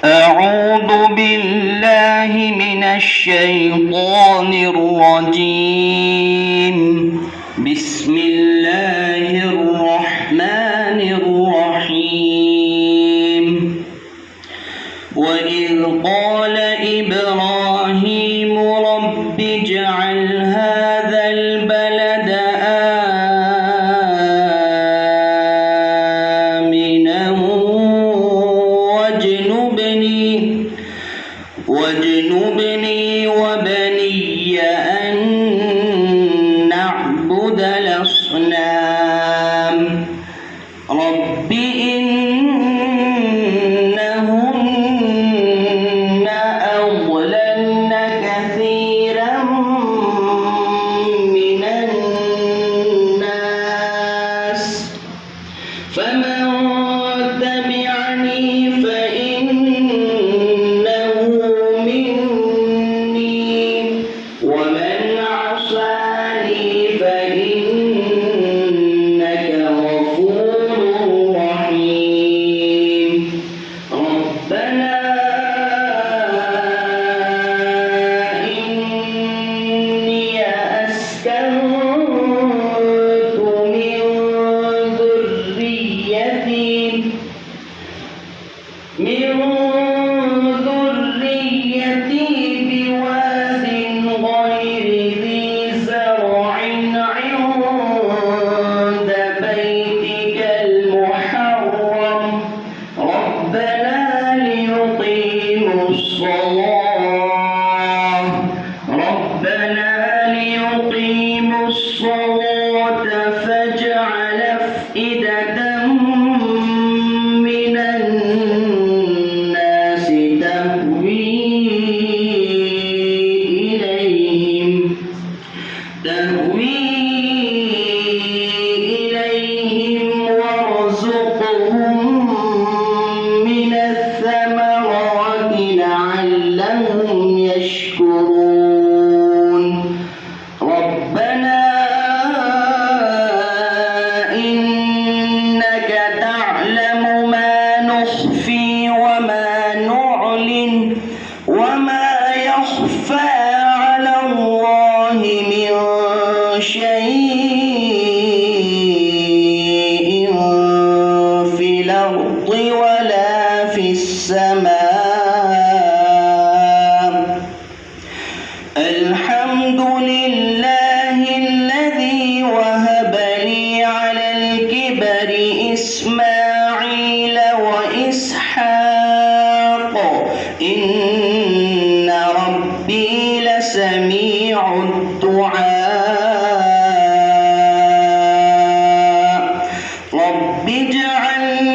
أعوذ بالله من الشيطان الرجيم. بسم الله الرحمن الرحيم. وإذ قال إبراهيم رب اجعل هذا البلد آمنا واجنبني وبني أن نعبد الأصنام. رب إنهن أضللن كثيرا من الناس فمن تبعني فإنه مني ومن عصاني فإنك غفور رحيم. ربنا إني أسكنت من ذريتي بواد غير ذي زرع عند بيتك المحرم ربنا ليقيموا الصلاة فاجعل أفئدة من الناس تهوي إليهم وارزقهم من الثمرات لعلهم يشكرون. ربنا إنك تعلم ما نخفي وما نعلن وما يخفى على الله من شيء في الأرض ولا في السماء. الحمد لله الذي وهب لي على الكبر إسماعيل وإسحاق إن ربي لسميع الدعاء. رب اجعلني